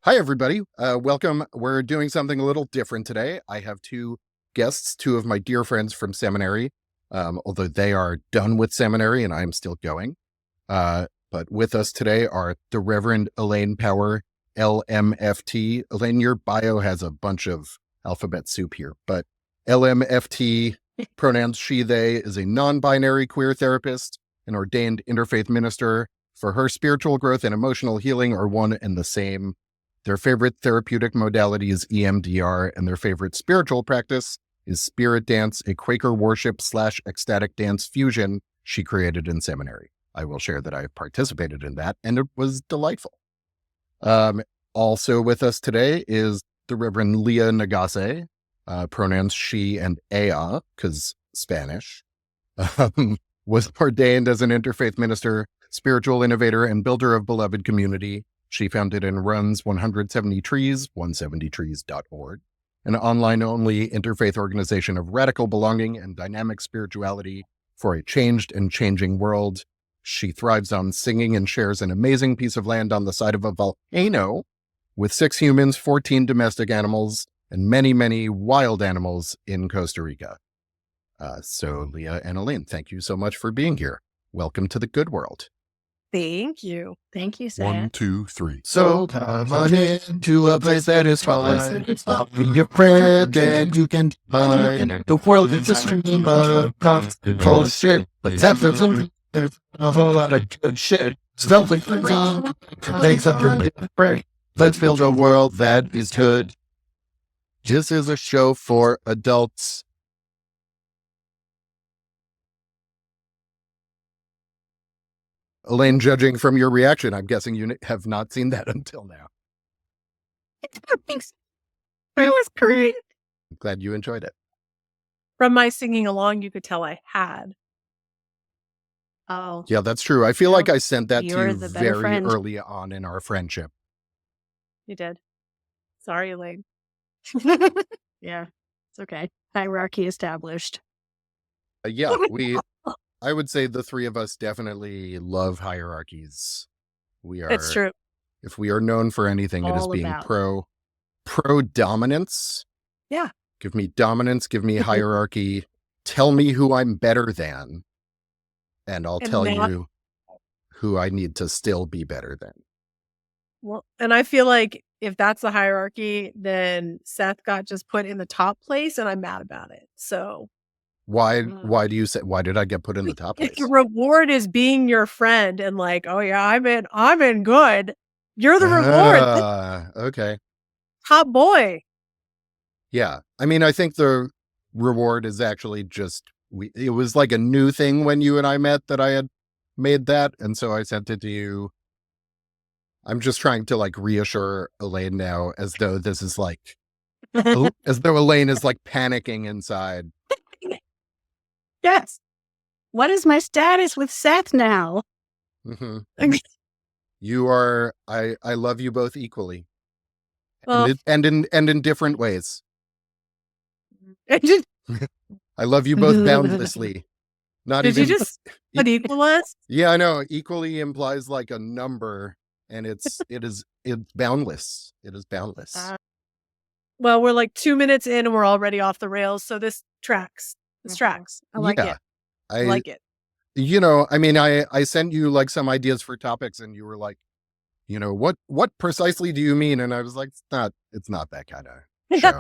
Hi, everybody. Welcome. We're doing something a little different today. I have two guests, two of my dear friends from seminary, although they are done with seminary and I'm still going. But with us today are the Reverend Elaine Power, LMFT. Elaine, your bio has a bunch of alphabet soup here, but LMFT, pronouns she, they, is a non-binary queer therapist, an ordained interfaith minister. For her, spiritual growth and emotional healing are one and the same. Their favorite therapeutic modality is EMDR, and their favorite spiritual practice is spirit dance, a Quaker worship / ecstatic dance fusion she created in seminary. I will share that I participated in that, and it was delightful. Also with us today is the Reverend Lia Nagase, pronouns she and ella, because Spanish, was ordained as an interfaith minister, spiritual innovator, and builder of beloved community. She founded and runs 170 Trees, 170trees.org, an online-only interfaith organization of radical belonging and dynamic spirituality for a changed and changing world. She thrives on singing and shares an amazing piece of land on the side of a volcano with 6 humans, 14 domestic animals, and many, many wild animals in Costa Rica. So Lia and Elaine, thank you so much for being here. Welcome to the good world. Thank you. Thank you, Seth. 1, 2, 3. So come on into a place that is fun. Be your friend and you can find the world is a stream of full of shit. Let's have some. There's a whole lot of good shit. Stuff like makes up your brain. Let's build a world that is good. This is a show for adults. Elaine, judging from your reaction, I'm guessing you have not seen that until now. It was great. I'm glad you enjoyed it. From my singing along, you could tell I had. Oh, Yeah, that's true. I feel like I sent that to You're you the better very friend. early on in our friendship. You did. Sorry, Elaine. yeah, it's okay. Hierarchy established. Yeah, I would say the three of us definitely love hierarchies. We are. It's true. If we are known for anything, it is All being about. pro dominance. Yeah. Give me dominance, give me hierarchy. Tell me who I'm better than, and I'll tell you who I need to still be better than. Well, and I feel like if that's the hierarchy, then Seth got just put in the top place, and I'm mad about it. So Why do you say, why did I get put in the top place? if the reward is being your friend and like, oh yeah, I'm in good. You're the reward. Okay. Top boy. Yeah. I mean, I think the reward is actually just, it was like a new thing when you and I met that I had made that. And so I sent it to you. I'm just trying to like reassure Elaine now as though this is like, as though Elaine is like panicking inside. Yes. What is my status with Seth now? Mm-hmm. You are, I love you both equally. Well, and in different ways. I love you both boundlessly. Not did even, you just Ridiculousness? Yeah, I know. Equally implies like a number, and it's boundless. It is boundless. Well, we're like 2 minutes in and we're already off the rails. So this tracks. This tracks. I like it. I like it. You know, I mean, I sent you like some ideas for topics and you were like, you know, what precisely do you mean? And I was like, it's not that kind of show.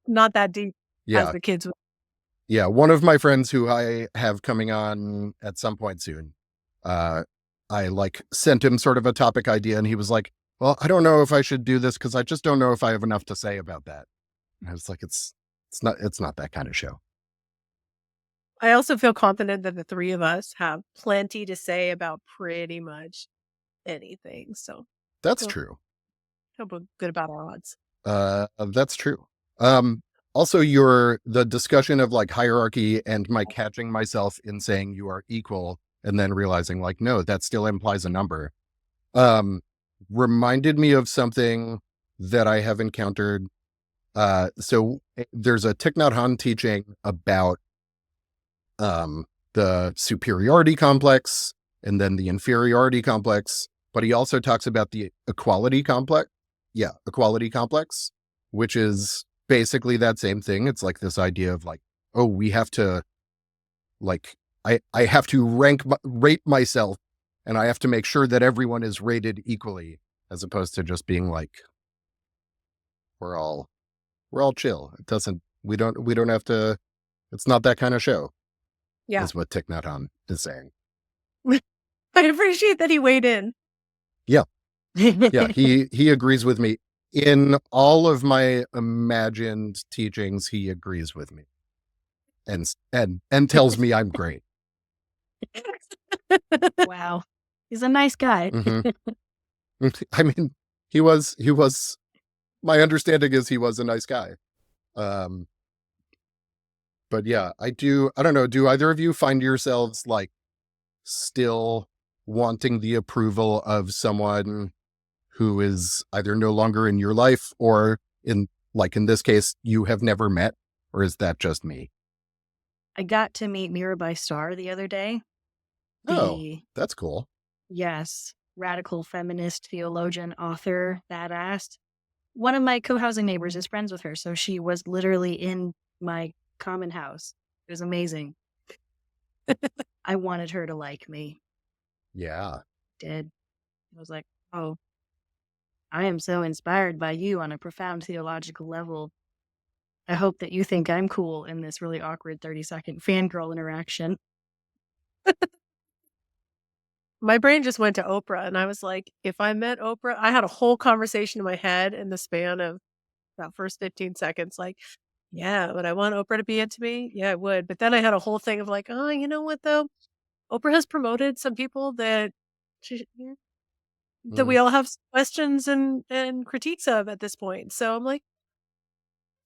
Not that deep. Yeah. As the kids would. Yeah. One of my friends who I have coming on at some point soon, I like sent him sort of a topic idea and he was like, well, I don't know if I should do this because I just don't know if I have enough to say about that. And I was like, it's not that kind of show. I also feel confident that the three of us have plenty to say about pretty much anything. So that's true. Feel good about our odds. That's true. Also the discussion of like hierarchy and my catching myself in saying you are equal and then realizing like, no, that still implies a number. Reminded me of something that I have encountered. So there's a Thich Nhat Hanh teaching about the superiority complex and then the inferiority complex. but he also talks about the equality complex. Yeah, equality complex, which is basically that same thing. It's like this idea of like, oh, we have to, like, I have to rate myself, and I have to make sure that everyone is rated equally, as opposed to just being like, we're all chill. It doesn't, we don't have to, it's not that kind of show. Yeah. Is what Thich Nhat Hanh is saying. I appreciate that he weighed in. Yeah. Yeah, he agrees with me. In all of my imagined teachings, he agrees with me. And tells me I'm great. Wow. He's a nice guy. Mhm. I mean, he was, my understanding is he was a nice guy. But yeah, I don't know, do either of you find yourselves like still wanting the approval of someone who is either no longer in your life, or in this case, you have never met? Or is that just me? I got to meet Mirabai Starr the other day. Oh, that's cool. Yes, radical feminist theologian, author, badass. One of my co-housing neighbors is friends with her, so she was literally in my common house. It was amazing. I wanted her to like me. Yeah. Did. I was like, oh, I am so inspired by you on a profound theological level. I hope that you think I'm cool in this really awkward 30-second fangirl interaction. My brain just went to Oprah, and I was like, if I met Oprah, I had a whole conversation in my head in the span of that first 15 seconds. Like, yeah, would I want Oprah to be into me? Yeah, I would. But then I had a whole thing of like, oh, you know what though? Oprah has promoted some people that that we all have questions and critiques of at this point. So I'm like,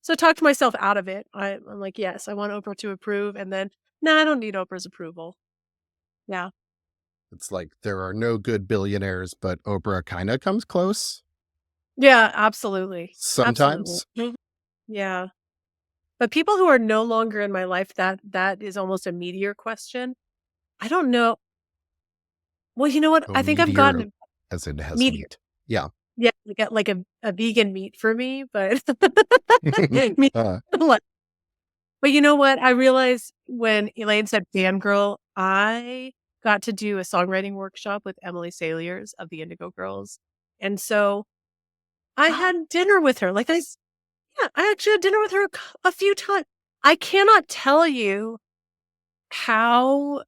so talk to myself out of it. I'm like, yes, I want Oprah to approve, and then no, I don't need Oprah's approval. Yeah. It's like there are no good billionaires, but Oprah kind of comes close. Yeah, absolutely. Sometimes. Absolutely. Yeah. But people who are no longer in my life, that is almost a meteor question. I don't know. Well, you know what? Oh, I think I've meteor, gotten as it has meteor. meat. Yeah. Yeah, like a vegan meat for me, but Me- Uh, But you know what? I realized when Elaine said fangirl, I got to do a songwriting workshop with Emily Saliers of the Indigo Girls. And so I had dinner with her. I actually had dinner with her a few times. I cannot tell you how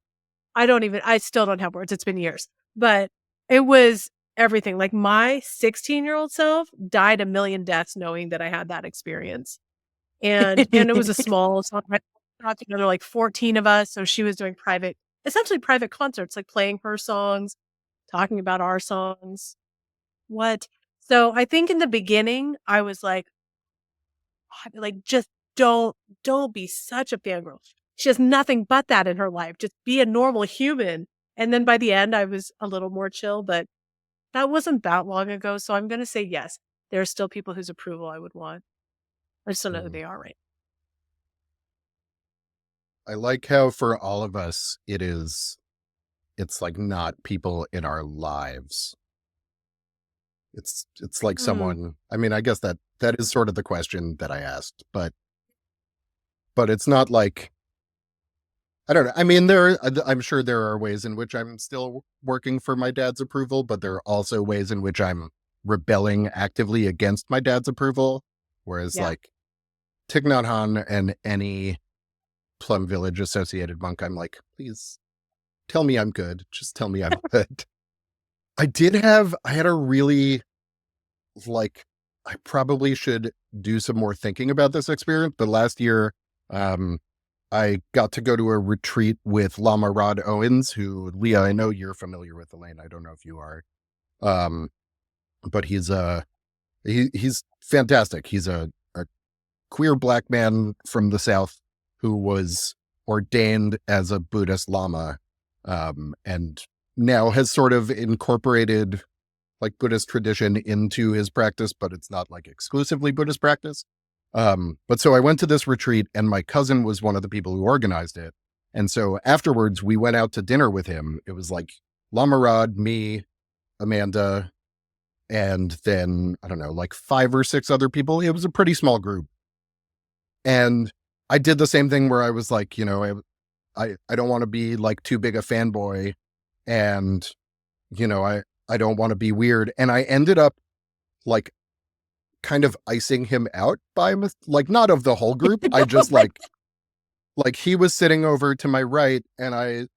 I still don't have words. It's been years, but it was everything. Like my 16-year-old self died a million deaths knowing that I had that experience. And it was a small songwriting, brought together like 14 of us. So she was doing essentially private concerts, like playing her songs, talking about our songs. So I think in the beginning I was like, just don't be such a fangirl. She has nothing but that in her life. Just be a normal human. And then by the end, I was a little more chill, but that wasn't that long ago. So I'm going to say yes. There are still people whose approval I would want. I just don't know who they are right. I like how for all of us, it's like not people in our lives. It's like someone, I mean, I guess that is sort of the question that I asked, but it's not like, I don't know. I mean, I'm sure there are ways in which I'm still working for my dad's approval, but there are also ways in which I'm rebelling actively against my dad's approval. Whereas like Thich Nhat Hanh and any Plum Village associated monk, I'm like, please tell me I'm good. Just tell me I'm good. I had a really, like, I probably should do some more thinking about this experience, but last year, I got to go to a retreat with Lama Rod Owens, who, Lia, I know you're familiar with. Elaine, I don't know if you are. But he's fantastic. He's a queer Black man from the South who was ordained as a Buddhist Lama, and now has sort of incorporated like Buddhist tradition into his practice, but it's not like exclusively Buddhist practice. But so I went to this retreat, and my cousin was one of the people who organized it. And so afterwards we went out to dinner with him. It was like Lama Rod, me, Amanda, and then, I don't know, like 5 or 6 other people. It was a pretty small group. And I did the same thing where I was like, I don't want to be like too big a fanboy, and, I don't want to be weird. And I ended up like kind of icing him out by, like, not of the whole group. I just like he was sitting over to my right, and I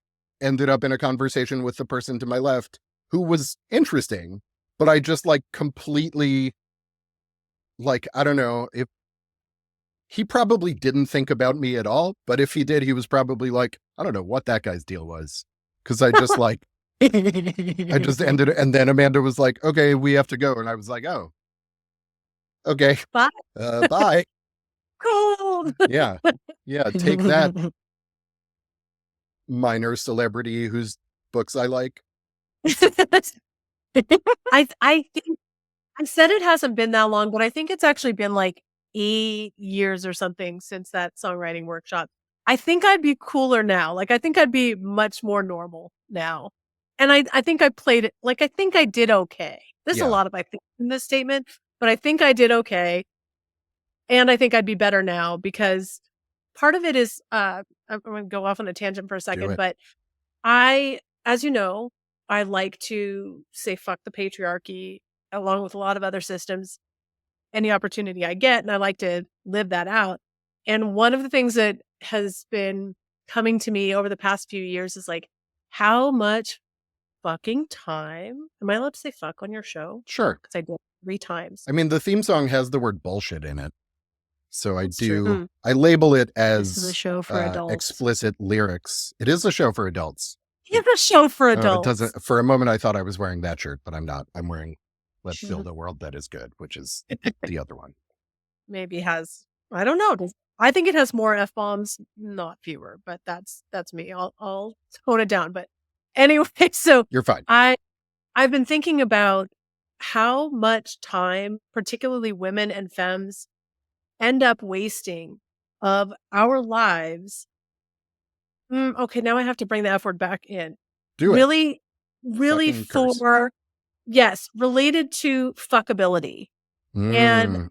ended up in a conversation with the person to my left who was interesting, but I just like completely, like, I don't know if he probably didn't think about me at all, but if he did, he was probably like, I don't know what that guy's deal was. Cause I just like, I just ended it. And then Amanda was like, okay, we have to go. And I was like, oh, okay. Bye. Bye. Cold. Yeah. Yeah. Take that, minor celebrity whose books I like. I think I said it hasn't been that long, but I think it's actually been like 8 years or something since that songwriting workshop. I think I'd be cooler now. Like, I think I'd be much more normal now. And I think I played it, like, I think I did okay. There's Yeah. a lot of I think in this statement, but I think I did okay. And I think I'd be better now because part of it is, I'm going to go off on a tangent for a second, it. but as you know, I like to say fuck the patriarchy along with a lot of other systems, any opportunity I get, and I like to live that out. And one of the things that has been coming to me over the past few years is like, how much fucking time am I allowed to say fuck on your show? Sure. Because I did 3 times. I mean, the theme song has the word bullshit in it. So I That's true. do, I label it This is a as show for adults. explicit lyrics. It is a show for adults. It's a show for It adults. doesn't, for a moment, I thought I was wearing that shirt, but I'm not. I'm wearing Let's Build a World That Is Good, which is the other one. Maybe has, I don't know. I think it has more F-bombs, not fewer, but that's me. I'll tone it down. But anyway, so You're fine. I've been thinking about how much time, particularly women and femmes, end up wasting of our lives. Okay, now I have to bring the F word back in. Do it. Really Fucking curse. for, yes, related to fuckability. And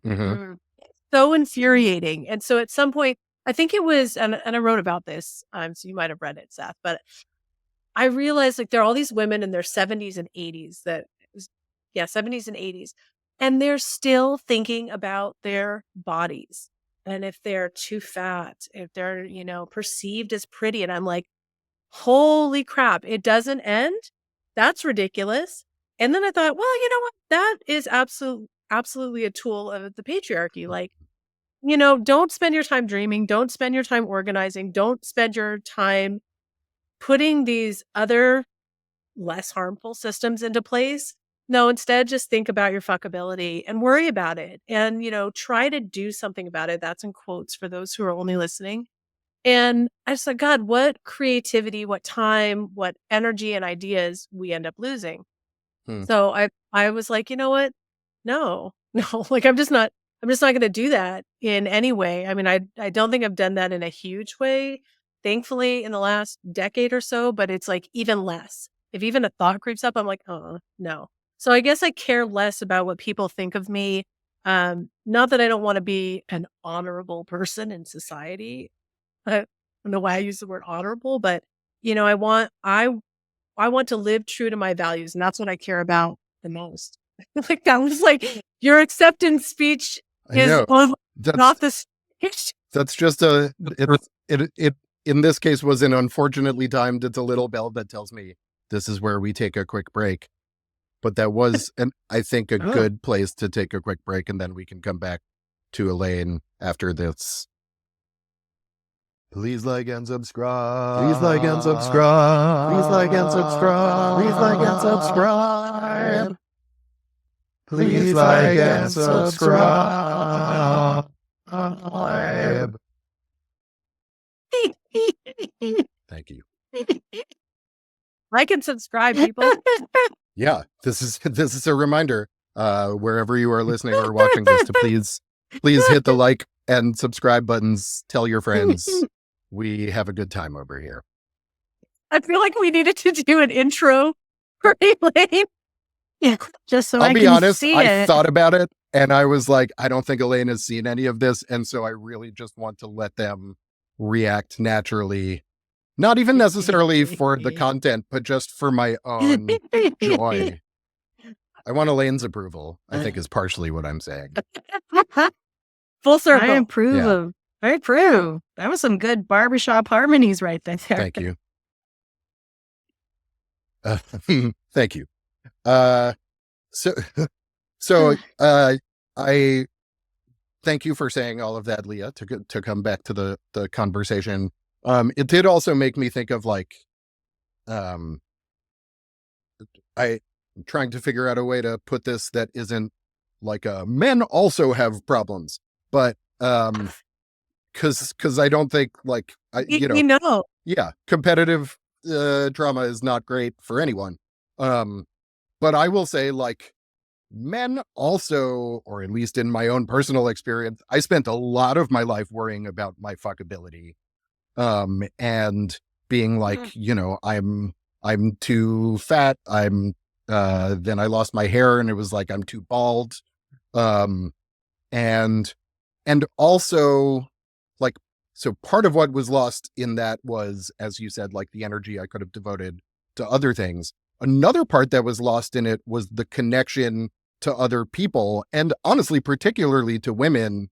so infuriating. And so at some point, I think it was, and I wrote about this, so you might have read it, Seth, but I realized like there are all these women in their 70s and 80s 70s and 80s, and they're still thinking about their bodies. And if they're too fat, if they're, perceived as pretty. And I'm like, holy crap, it doesn't end. That's ridiculous. And then I thought, well, you know what? That is absolutely a tool of the patriarchy. Like, don't spend your time dreaming. Don't spend your time organizing. Don't spend your time putting these other less harmful systems into place. No, instead, just think about your fuckability and worry about it. And, try to do something about it. That's in quotes for those who are only listening. And I just thought, God, what creativity, what time, what energy and ideas we end up losing. So I was like, you know what? No, like I'm just not going to do that in any way. I mean, I don't think I've done that in a huge way, thankfully, in the last decade or so, but it's like even less. If even a thought creeps up, I'm like, no. So I guess I care less about what people think of me. Not that I don't want to be an honorable person in society. I don't know why I use the word honorable, but I want to live true to my values, and that's what I care about the most. Like that was like your acceptance speech is not the speech. That's just it in this case was an unfortunately timed. It's a little bell that tells me this is where we take a quick break. But that was, I think, a good place to take a quick break, and then we can come back to Elaine after this. Please like and subscribe. Please like and subscribe. Please like and subscribe. Please like and subscribe. Please like and subscribe. Thank you. Like and subscribe, people. Yeah, this is a reminder, wherever you are listening or watching this, to please hit the like and subscribe buttons. Tell your friends. We have a good time over here. I feel like we needed to do an intro for Elaine. Yeah, just so I'll I be can honest, see I it. thought about it and I was like, I don't think Elaine has seen any of this. And so I really just want to let them react naturally, not even necessarily for the content, but just for my own joy. I want Elaine's approval, I think is partially what I'm saying. Full I circle. approve Yeah. of. I approve. That was some good barbershop harmonies right there. Thank you. Thank you. So, I thank you for saying all of that, Leah, to come back to the conversation. It did also make me think of like, I'm trying to figure out a way to put this that isn't like men also have problems, but because I don't think like You know. yeah, competitive drama is not great for anyone. But I will say like men also, or at least in my own personal experience, I spent a lot of my life worrying about my fuckability. And being like, I'm too fat. Then I lost my hair and it was like, I'm too bald. And also like, so part of what was lost in that was, as you said, like the energy I could have devoted to other things. Another part that was lost in it was the connection to other people, and honestly, particularly to women,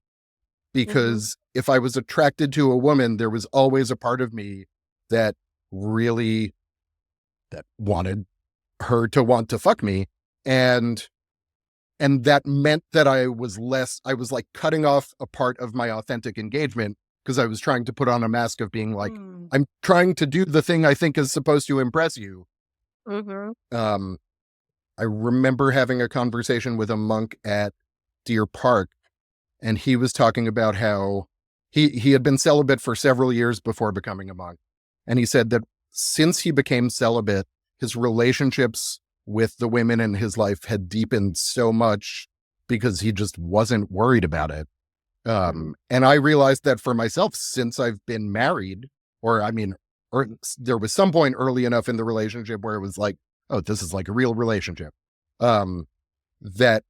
because if I was attracted to a woman, there was always a part of me that really that wanted her to want to fuck me. And that meant that I was like cutting off a part of my authentic engagement because I was trying to put on a mask of being like, I'm trying to do the thing I think is supposed to impress you. I remember having a conversation with a monk at Deer Park, and he was talking about how he had been celibate for several years before becoming a monk. And he said that since he became celibate, his relationships with the women in his life had deepened so much because he just wasn't worried about it. And I realized that for myself, since I've been married, or there was some point early enough in the relationship where it was like, oh, this is like a real relationship. That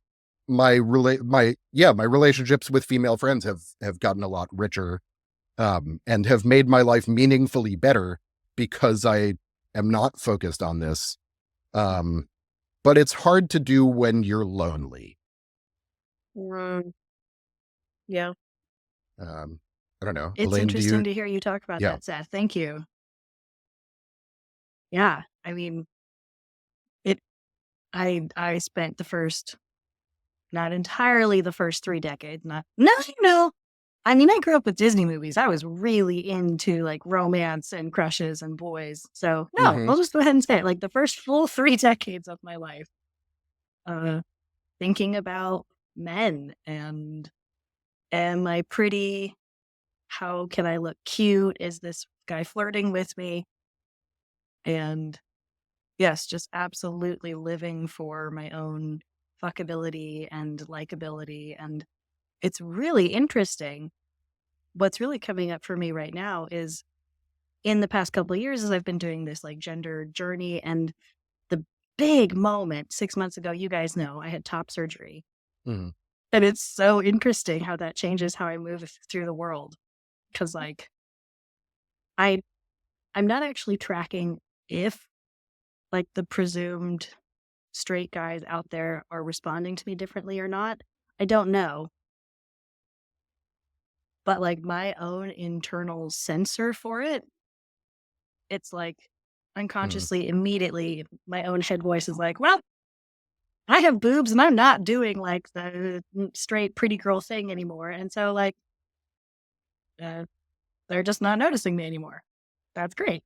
my relationships with female friends have gotten a lot richer, and have made my life meaningfully better because I am not focused on this. But it's hard to do when you're lonely. Yeah. I don't know. It's Elaine, interesting to hear you talk about that, Seth. Thank you. Yeah, I mean, I spent the first, not entirely the first 3 decades, no. I mean, I grew up with Disney movies. I was really into like romance and crushes and boys. So no, I'll just go ahead and say it. Like the first full 3 decades of my life, thinking about men and am I pretty? How can I look cute? Is this guy flirting with me? And yes, just absolutely living for my own fuckability and likability. And it's really interesting. What's really coming up for me right now is in the past couple of years as I've been doing this like gender journey, and the big moment 6 months ago, you guys know I had top surgery. And it's so interesting how that changes how I move through the world. Because like I'm not actually tracking if like the presumed straight guys out there are responding to me differently or not. I don't know. But like my own internal censor for it, it's like unconsciously, immediately, my own head voice is like, well, I have boobs and I'm not doing like the straight pretty girl thing anymore. And so like, they're just not noticing me anymore. That's great.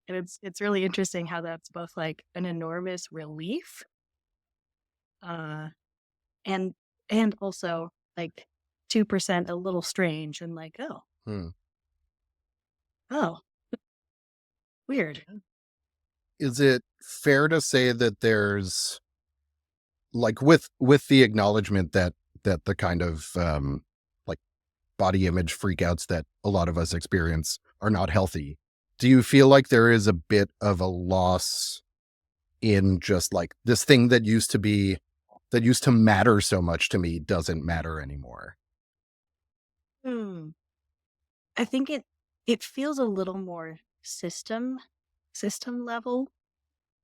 And it's really interesting how that's both like an enormous relief, and also like 2% a little strange and like, oh, weird. Is it fair to say that there's like with the acknowledgement that the kind of like body image freakouts that a lot of us experience are not healthy, do you feel like there is a bit of a loss in just like this thing that used to matter so much to me doesn't matter anymore? I think it feels a little more system level,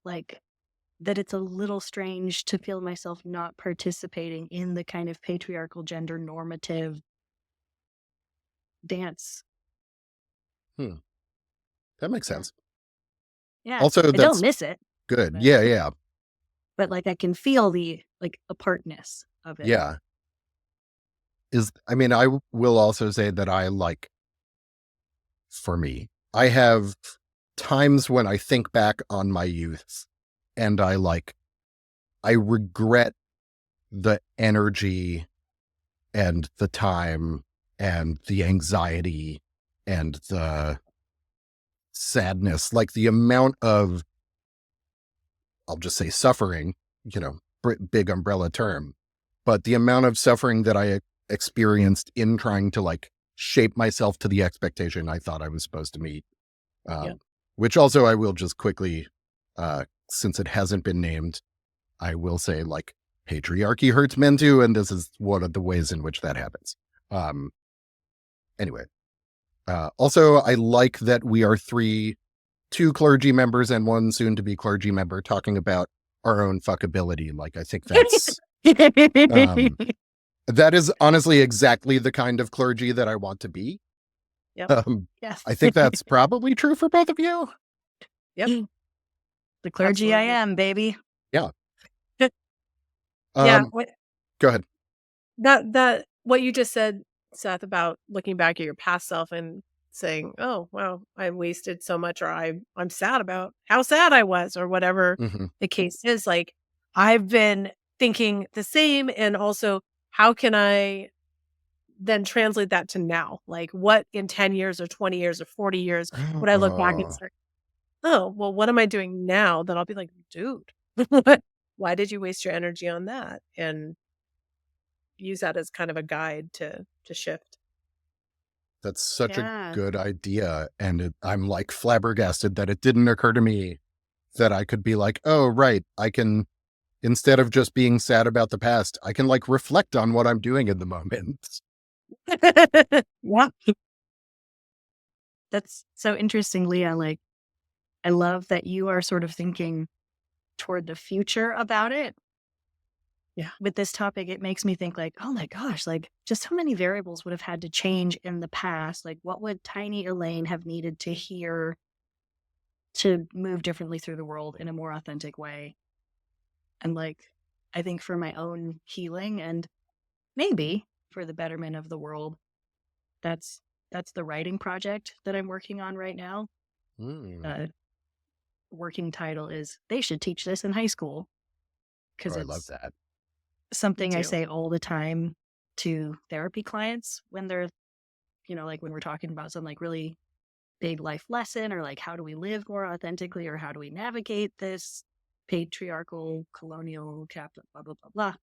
like that it's a little strange to feel myself not participating in the kind of patriarchal gender normative dance. That makes sense. Yeah. Also, I don't that's miss it, good. but Yeah. but like I can feel the like apartness of it. Yeah. I will also say that for me, I have times when I think back on my youth and I regret the energy and the time and the anxiety and the sadness, like the amount of, I'll just say suffering, big umbrella term, but the amount of suffering that I experienced in trying to like shape myself to the expectation I thought I was supposed to meet. Which also I will just quickly, since it hasn't been named, I will say like patriarchy hurts men too. And this is one of the ways in which that happens. Anyway, also I like that we are two clergy members and one soon to be clergy member talking about our own fuckability. Like, I think that's, that is honestly exactly the kind of clergy that I want to be. Yep. Yes. I think that's probably true for both of you. Yep. The clergy I Absolutely. am, baby. Yeah. Yeah. Go ahead. That what you just said, Seth, about looking back at your past self and saying, "Oh, wow, I wasted so much," or I'm sad about how sad I was, or whatever Mhm. the case is. Like, I've been thinking the same, and also, how can I then translate that to now? Like, what in 10 years or 20 years or 40 years would I look back and say, "Oh, well, what am I doing now?" That I'll be like, "Dude, why did you waste your energy on that?" And use that as kind of a guide to shift. That's such a Yeah. good idea. And I'm like flabbergasted that it didn't occur to me that I could be like, oh, right. I can, instead of just being sad about the past, I can like reflect on what I'm doing in the moment. Yeah. That's so interesting, Leah. Like, I love that you are sort of thinking toward the future about it. Yeah. With this topic, it makes me think like, oh my gosh, like just how many variables would have had to change in the past? Like, what would tiny Elaine have needed to hear to move differently through the world in a more authentic way? And like, I think for my own healing and maybe for the betterment of the world, that's the writing project that I'm working on right now. Working title is "They should teach this in high school," because I love that. Something I too. say all the time to therapy clients when they're, like when we're talking about some like really big life lesson, or like how do we live more authentically, or how do we navigate this patriarchal, colonial, capital, blah, blah, blah, blah.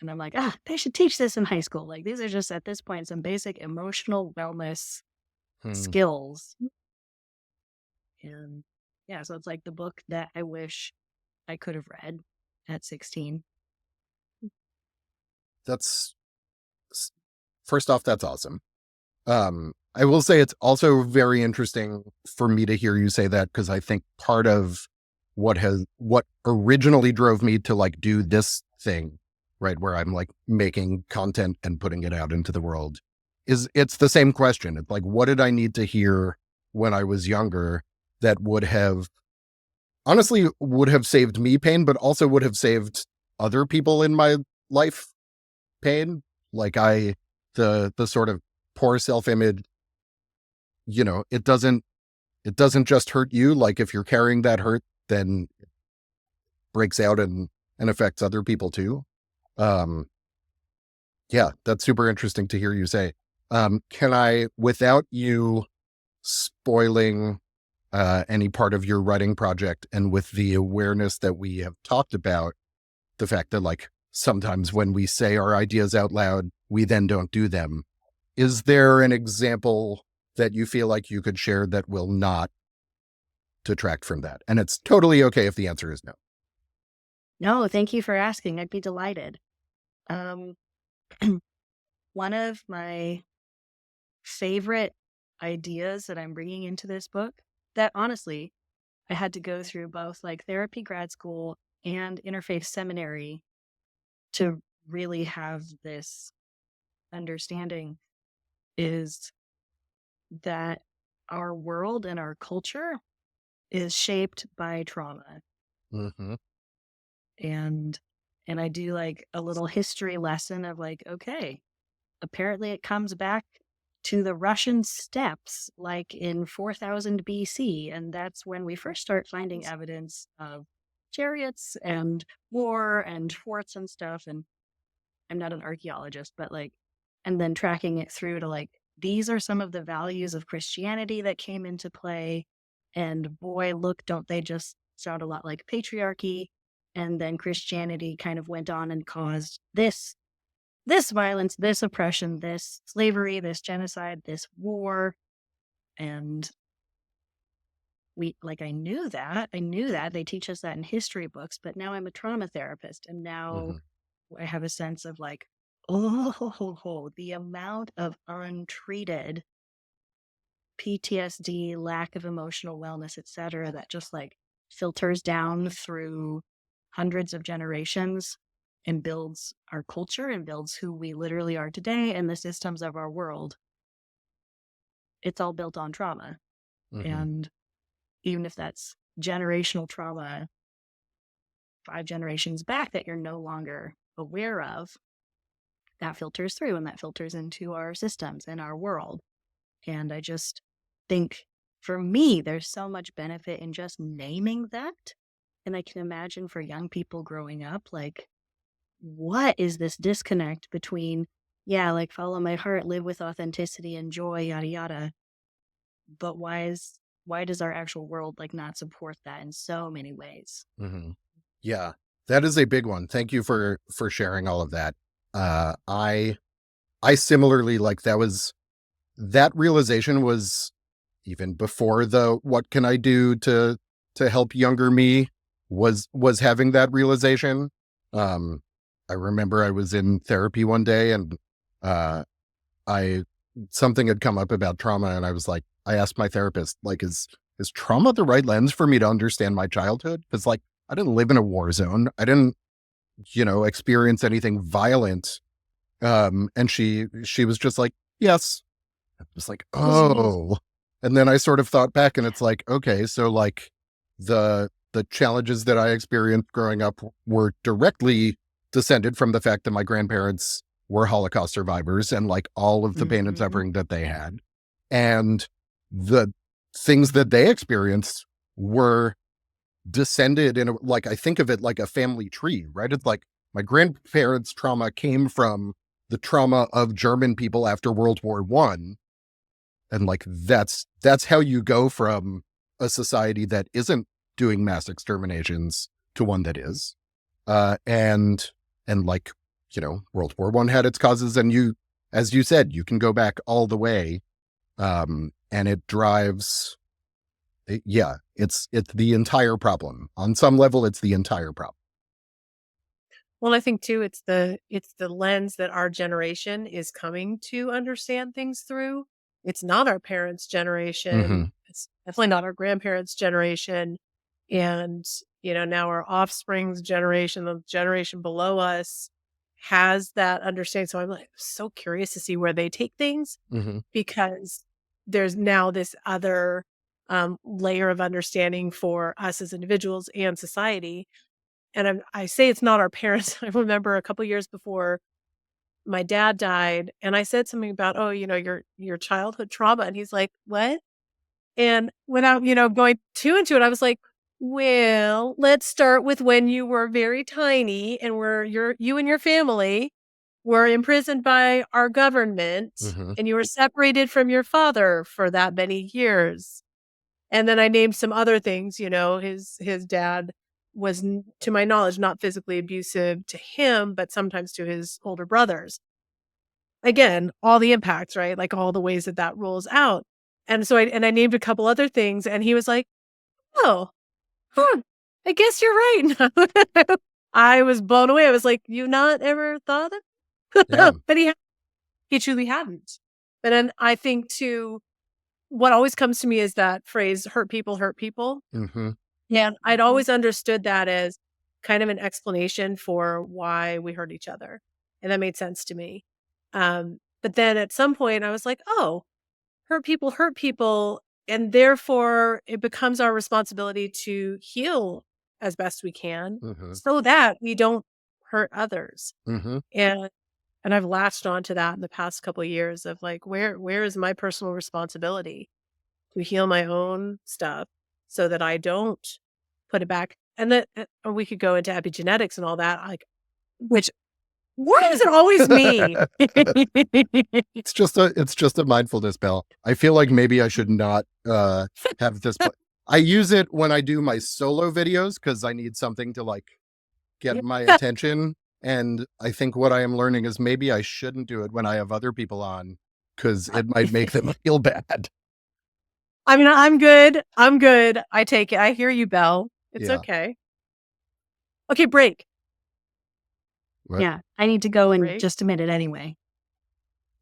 And I'm like, they should teach this in high school. Like, these are just at this point some basic emotional wellness skills. And yeah, so it's like the book that I wish I could have read at 16. That's, first off, that's awesome. I will say it's also very interesting for me to hear you say that, because I think part of what originally drove me to like do this thing, right, where I'm like making content and putting it out into the world, is it's the same question. It's like, what did I need to hear when I was younger that would have saved me pain, but also would have saved other people in my life pain? Like the sort of poor self-image, it doesn't just hurt you. Like, if you're carrying that hurt, then it breaks out and affects other people too. Yeah, that's super interesting to hear you say. Can I, without you spoiling any part of your writing project, and with the awareness that we have talked about, the fact that like sometimes when we say our ideas out loud, we then don't do them, is there an example that you feel like you could share that will not detract from that. And it's totally okay if the answer is no. No, thank you for asking. I'd be delighted. One of my favorite ideas that I'm bringing into this book, that honestly, I had to go through both like therapy grad school and interfaith seminary to really have this understanding, is that our world and our culture is shaped by trauma. Mm-hmm. And I do like a little history lesson of like, okay, apparently it comes back to the Russian steppes, like in 4000 BC. And that's when we first start finding evidence of chariots and war and forts and stuff. And I'm not an archaeologist, but like, and then tracking it through to like, these are some of the values of Christianity that came into play. And boy, look, don't they just sound a lot like patriarchy? And then Christianity kind of went on and caused this violence, this oppression, this slavery, this genocide, this war. And I knew that. They teach us that in history books, but now I'm a trauma therapist. And now I have a sense of like, oh, the amount of untreated PTSD, lack of emotional wellness, etc., that just like filters down through hundreds of generations and builds our culture and builds who we literally are today and the systems of our world. It's all built on trauma. And even if that's generational trauma 5 generations back that you're no longer aware of, that filters through and that filters into our systems and our world. And I just think for me, there's so much benefit in just naming that. And I can imagine for young people growing up, like, what is this disconnect between, yeah, like follow my heart, live with authenticity and joy, yada, yada. But why does our actual world like not support that in so many ways? Yeah, that is a big one. Thank you for sharing all of that. I similarly, like, that realization was even before the what can I do to help younger me was having that realization. I remember I was in therapy one day and something had come up about trauma, and I was like, I asked my therapist, like, is trauma the right lens for me to understand my childhood? Because like I didn't live in a war zone. I didn't, experience anything violent. And she was just like, yes. I was like, oh. And then I sort of thought back and it's like, okay, so like the challenges that I experienced growing up were directly descended from the fact that my grandparents were Holocaust survivors and like all of the pain and suffering that they had. And the things that they experienced were descended in I think of it like a family tree, right? It's like my grandparents' trauma came from the trauma of German people after World War I. And like, that's how you go from a society that isn't doing mass exterminations to one that is. And like, World War I had its causes, and you, as you said, you can go back all the way. And it drives, it's the entire problem. On some level, it's the entire problem. Well, I think too, it's the lens that our generation is coming to understand things through. It's not our parents' generation. It's definitely not our grandparents' generation. And, now our offspring's generation, the generation below us, has that understanding. So I'm like so curious to see where they take things, because there's now this other layer of understanding for us as individuals and society. And I say it's not our parents. I remember a couple years before my dad died, and I said something about, oh, your childhood trauma. And he's like, what? And without, going too into it, I was like, well, let's start with when you were very tiny and you and your family were imprisoned by our government and you were separated from your father for that many years. And then I named some other things, his dad was, to my knowledge, not physically abusive to him, but sometimes to his older brothers. Again, all the impacts, right? Like all the ways that rolls out. And so I named a couple other things, and he was like, oh, huh, I guess you're right. I was blown away. I was like, you not ever thought of? Yeah. But he truly hadn't. But then I think too, what always comes to me is that phrase, hurt people, hurt people. Mm-hmm. Yeah. I'd always understood that as kind of an explanation for why we hurt each other. And that made sense to me. But then at some point I was like, oh, hurt people. And therefore it becomes our responsibility to heal as best we can Mm-hmm. so that we don't hurt others. Mm-hmm. And I've latched onto that in the past couple of years of like, where is my personal responsibility to heal my own stuff so that I don't put it back. And that we could go into epigenetics and all that, like, which why is it always me? It's just a mindfulness bell. I feel like maybe I should not have this. I use it when I do my solo videos because I need something to like get my attention. And I think what I am learning is maybe I shouldn't do it when I have other people on because it might make them feel bad. I mean, I'm good. I take it. I hear you, Belle. It's Yeah. okay. Okay, break. What? Yeah, I need to go in Right. just a minute anyway.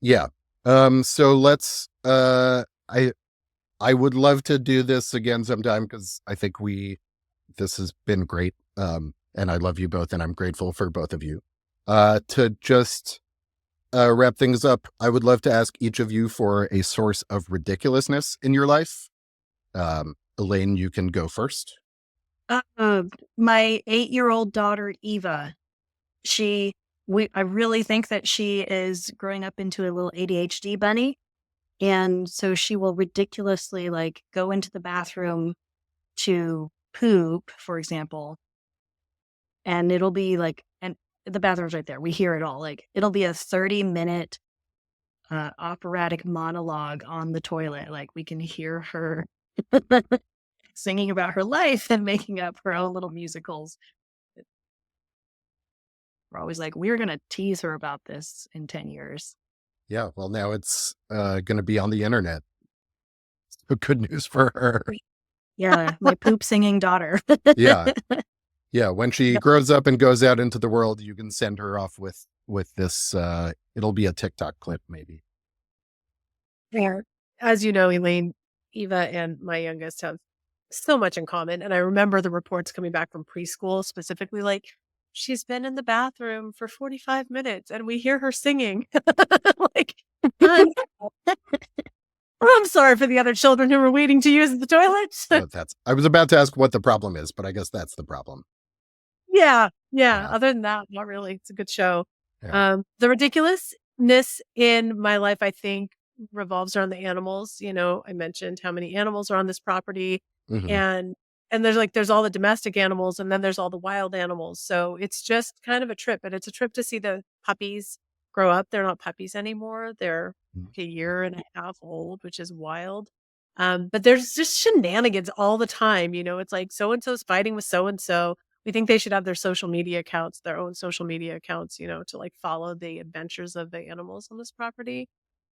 Yeah. So let's I would love to do this again sometime because I think this has been great. And I love you both and I'm grateful for both of you. To just wrap things up, I would love to ask each of you for a source of ridiculousness in your life. Elaine, you can go first. My 8-year-old daughter, Eva, I really think that she is growing up into a little ADHD bunny. And so she will ridiculously like go into the bathroom to poop, for example. And it'll be like, and the bathroom's right there. We hear it all. Like it'll be a 30-minute operatic monologue on the toilet. Like we can hear her singing about her life and making up her own little musicals. We're always like, we're going to tease her about this in 10 years. Yeah, well, now it's going to be on the internet. So good news for her. Yeah, my poop singing daughter. Yeah. Yeah, when she grows up and goes out into the world, you can send her off with this. It'll be a TikTok clip, maybe. As you know, Elaine, Eva, and my youngest have so much in common. And I remember the reports coming back from preschool, specifically like, she's been in the bathroom for 45 minutes and we hear her singing. Like, I'm sorry for the other children who were waiting to use the toilet. I was about to ask what the problem is, but I guess that's the problem. Yeah. Other than that, not really. It's a good show. Yeah. The ridiculousness in my life, I think, revolves around the animals. You know, I mentioned how many animals are on this property, Mhm. and there's all the domestic animals, and then there's all the wild animals. So it's just kind of a trip, and it's a trip to see the puppies grow up. They're not puppies anymore. They're like a year and a half old, which is wild. But there's just shenanigans all the time. You know, it's like so-and-so's fighting with so-and-so. We think they should have their own social media accounts, you know, to like follow the adventures of the animals on this property.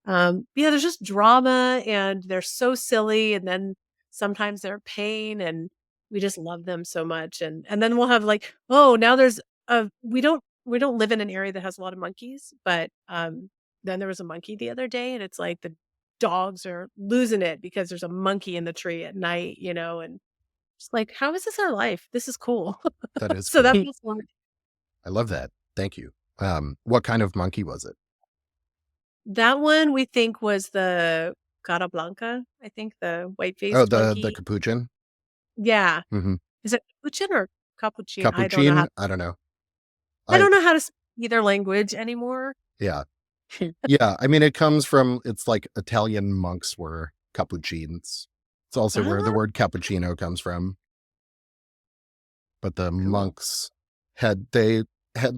Yeah, there's just drama and they're so silly. And then sometimes they're a pain and we just love them so much. And then we'll have like, oh, now there's we don't live in an area that has a lot of monkeys, but then there was a monkey the other day and it's like the dogs are losing it because there's a monkey in the tree at night, you know, and just like, how is this our life? This is cool. That is So cool. that feels fun. I love that. Thank you. What kind of monkey was it? That one we think was the Cara Blanca, I think the white-faced Oh, the monkey. capuchin. Yeah. Mm-hmm. Is it capuchin or capuchin? I don't know Capuchin. how I don't know. I don't know how to speak either language anymore. Yeah. Yeah. I mean, it's like Italian monks were capuchins. It's also where the word cappuccino comes from. But the monks had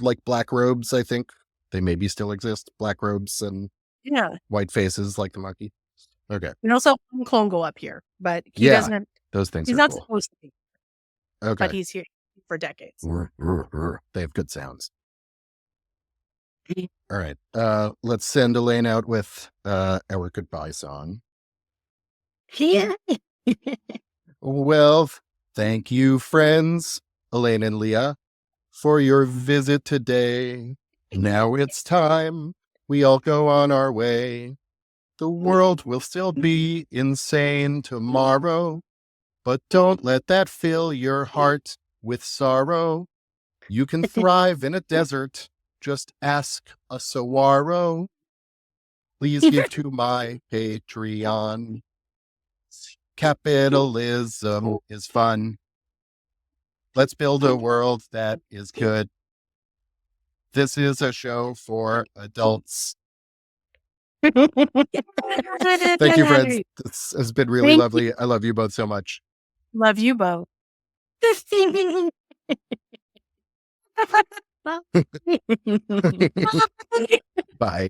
like black robes, I think. They maybe still exist. Black robes and Yeah. white faces like the monkey. Okay. We also have Hong Kong go up here, but he Yeah. doesn't Those things he's are not cool. supposed to be, Okay. but he's here for decades. They have good sounds. All right. Let's send Elaine out with our goodbye song. Yeah. Well, Thank you, friends, Elaine and Lia, for your visit today. Now it's time we all go on our way. The world will still be insane tomorrow, but don't let that fill your heart with sorrow. You can thrive in a desert. Just ask a saguaro. Please give to my Patreon. Capitalism is fun. Let's build a world that is good. This is a show for adults. Thank you, friends. This has been really Thank lovely. I love you both so much. Love you both. Bye.